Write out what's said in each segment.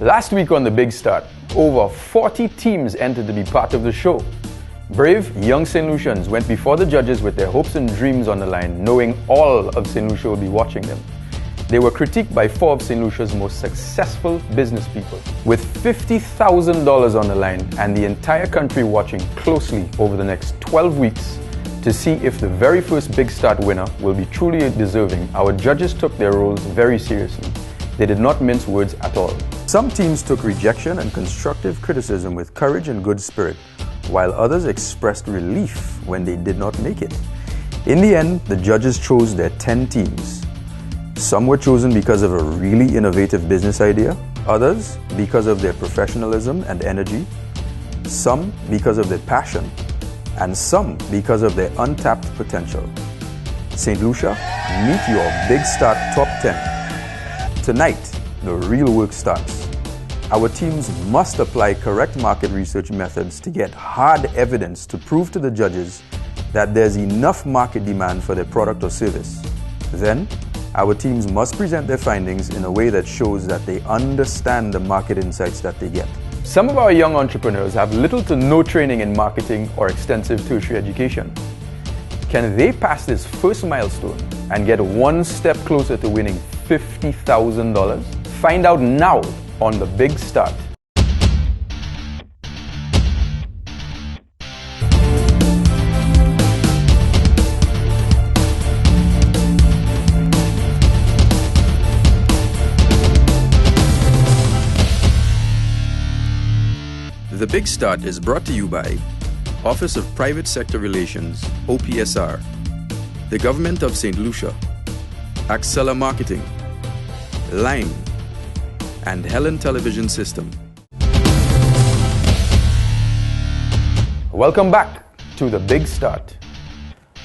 Last week on The Big Start, over 40 teams entered to be part of the show. Brave, young St. Lucians went before the judges with their hopes and dreams on the line, knowing all of St. Lucia will be watching them. They were critiqued by 4 of St. Lucia's most successful business people. With $50,000 on the line and the entire country watching closely over the next 12 weeks to see if the very first Big Start winner will be truly deserving, our judges took their roles very seriously. They did not mince words at all. Some teams took rejection and constructive criticism with courage and good spirit, while others expressed relief when they did not make it. In the end, the judges chose their 10 teams. Some were chosen because of a really innovative business idea, others because of their professionalism and energy, some because of their passion, and some because of their untapped potential. St. Lucia, meet your Big Start Top 10. Tonight, the real work starts. Our teams must apply correct market research methods to get hard evidence to prove to the judges that there's enough market demand for their product or service. Then, our teams must present their findings in a way that shows that they understand the market insights that they get. Some of our young entrepreneurs have little to no training in marketing or extensive tertiary education. Can they pass this first milestone and get one step closer to winning $50,000? Find out now on The Big Start. The Big Start is brought to you by Office of Private Sector Relations, OPSR, the Government of St. Lucia, Accela Marketing, Lime, and Helen Television System. Welcome back to The Big Start.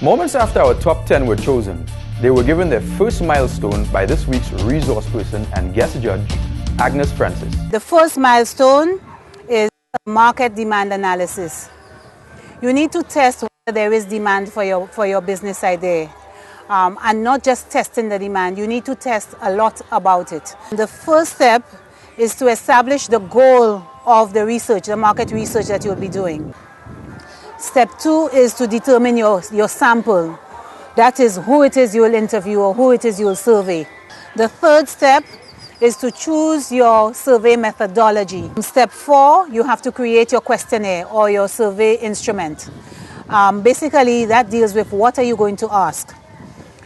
Moments after our top 10 were chosen, they were given their first milestone by this week's resource person and guest judge, Agnes Francis. The first milestone is market demand analysis. You need to test whether there is demand for your business idea. And not just testing the demand, you need to test a lot about it. The first step is to establish the goal of the research, the market research that you'll be doing. Step 2 is to determine your sample. That is who it is you'll interview or who it is you'll survey. The third step is to choose your survey methodology. Step 4, you have to create your questionnaire or your survey instrument. Basically, that deals with what are you going to ask.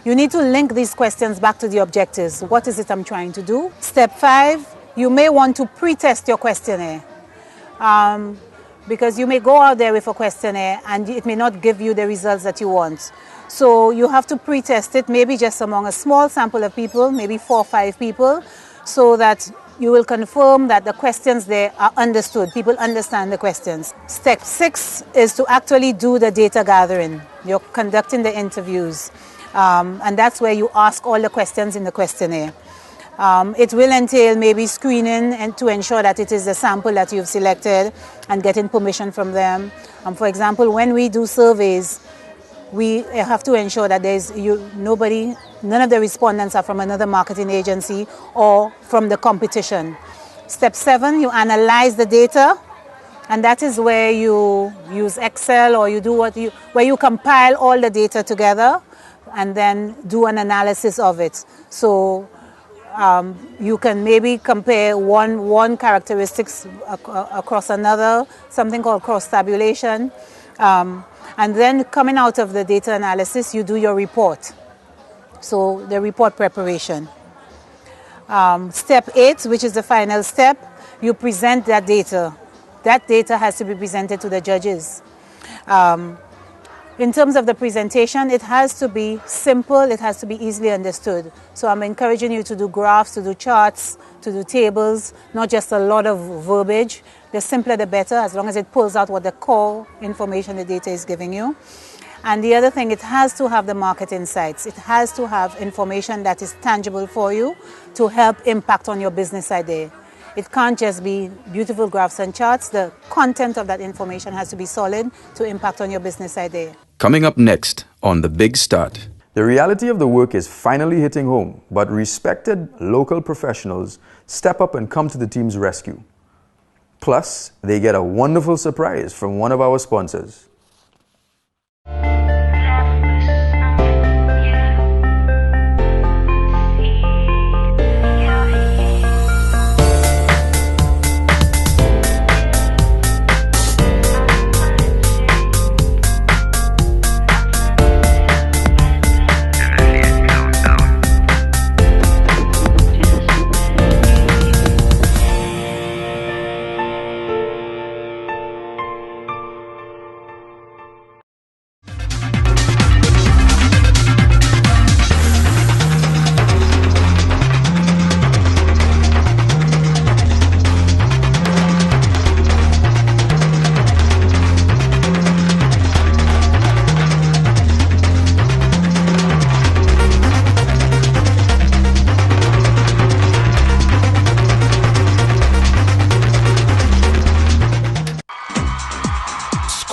You need to link these questions back to the objectives. What is it I'm trying to do? Step 5, you may want to pre-test your questionnaire. Because you may go out there with a questionnaire and it may not give you the results that you want. So you have to pre-test it, maybe just among a small sample of people, maybe 4 or 5 people, so that you will confirm that the questions there are understood. People understand the questions. Step 6 is to actually do the data gathering. You're conducting the interviews. And that's where you ask all the questions in the questionnaire. It will entail maybe screening and to ensure that it is the sample that you've selected and getting permission from them. For example, when we do surveys, we have to ensure that none of the respondents are from another marketing agency or from the competition. Step 7, you analyze the data, and that is where you use Excel or you do where you compile all the data together and then do an analysis of it. So you can maybe compare one characteristics across another, something called cross-tabulation. And then coming out of the data analysis, you do your report. So the report preparation. Step 8, which is the final step, you present that data. That data has to be presented to the judges. In terms of the presentation, it has to be simple, it has to be easily understood. So I'm encouraging you to do graphs, to do charts, to do tables, not just a lot of verbiage. The simpler the better, as long as it pulls out what the core information the data is giving you. And the other thing, it has to have the market insights. It has to have information that is tangible for you to help impact on your business idea. It can't just be beautiful graphs and charts. The content of that information has to be solid to impact on your business idea. Coming up next on The Big Start. The reality of the work is finally hitting home, but respected local professionals step up and come to the team's rescue. Plus, they get a wonderful surprise from one of our sponsors.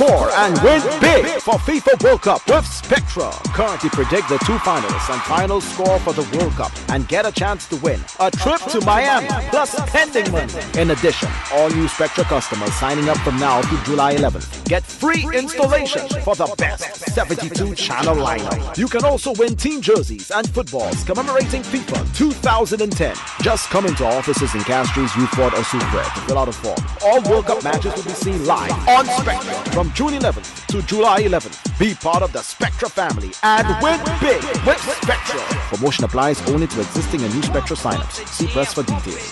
Score and win big for FIFA World Cup with Spectra. Currently predict the two finalists and final score for the World Cup and get a chance to win a trip to Miami plus pending money. In addition, all new Spectra customers signing up from now to July 11th get free installation for the best 72 channel lineup. You can also win team jerseys and footballs commemorating FIFA 2010. Just come into our offices in Castries, Youthford or Sucre to fill out a form. All World Cup matches will be seen live on Spectra from June 11th to July 11th. Be part of the Spectra family and win big with Spectra. Promotion applies only to existing and new Spectra signups. See press for details.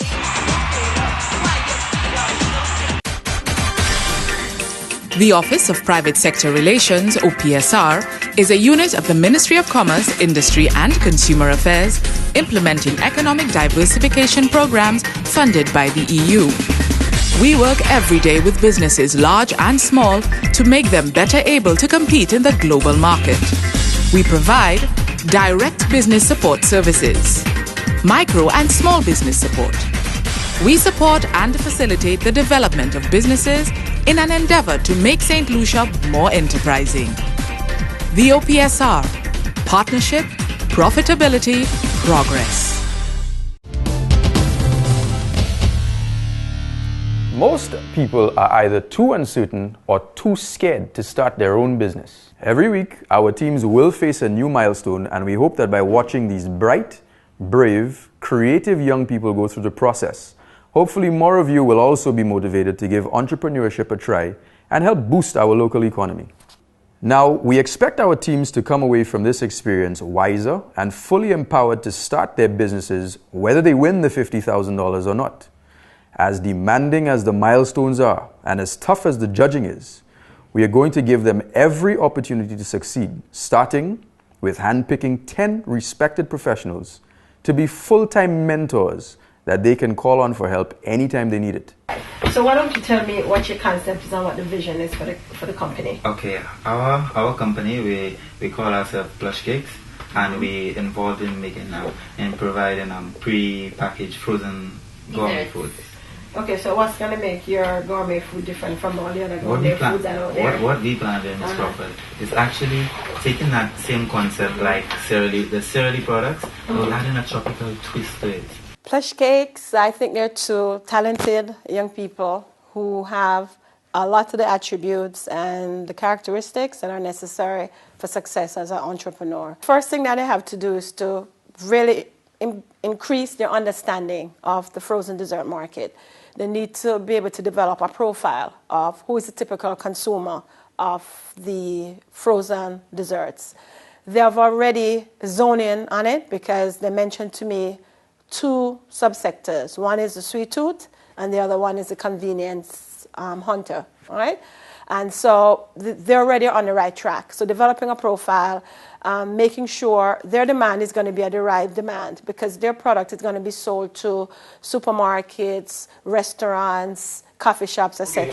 The Office of Private Sector Relations, OPSR, is a unit of the Ministry of Commerce, Industry and Consumer Affairs, implementing economic diversification programs funded by the EU. We work every day with businesses large and small to make them better able to compete in the global market. We provide direct business support services, micro and small business support. We support and facilitate the development of businesses in an endeavor to make St. Lucia more enterprising. The OPSR: Partnership, Profitability, Progress. Most people are either too uncertain or too scared to start their own business. Every week, our teams will face a new milestone, and we hope that by watching these bright, brave, creative young people go through the process, hopefully more of you will also be motivated to give entrepreneurship a try and help boost our local economy. Now, we expect our teams to come away from this experience wiser and fully empowered to start their businesses, whether they win the $50,000 or not. As demanding as the milestones are and as tough as the judging is, we are going to give them every opportunity to succeed, starting with handpicking 10 respected professionals to be full-time mentors that they can call on for help anytime they need it. So why don't you tell me what your concept is and what the vision is for the company? Okay, our company, we call ourselves Plush Cakes, and we involved in making in providing pre-packaged frozen gourmet food. Okay, so what's going to make your gourmet food different from all the other gourmet foods that are out there? What we plan doing is proper. It's actually taking that same concept like the cereal products, but adding a tropical twist to it. Plush Cakes, I think they're two talented young people who have a lot of the attributes and the characteristics that are necessary for success as an entrepreneur. First thing that they have to do is to really increase their understanding of the frozen dessert market. They need to be able to develop a profile of who is the typical consumer of the frozen desserts. They have already zoned in on it because they mentioned to me two subsectors. One is the sweet tooth and the other one is the convenience hunter, all right? And so they're already on the right track. So developing a profile, making sure their demand is going to be a derived demand because their product is going to be sold to supermarkets, restaurants, coffee shops, etc.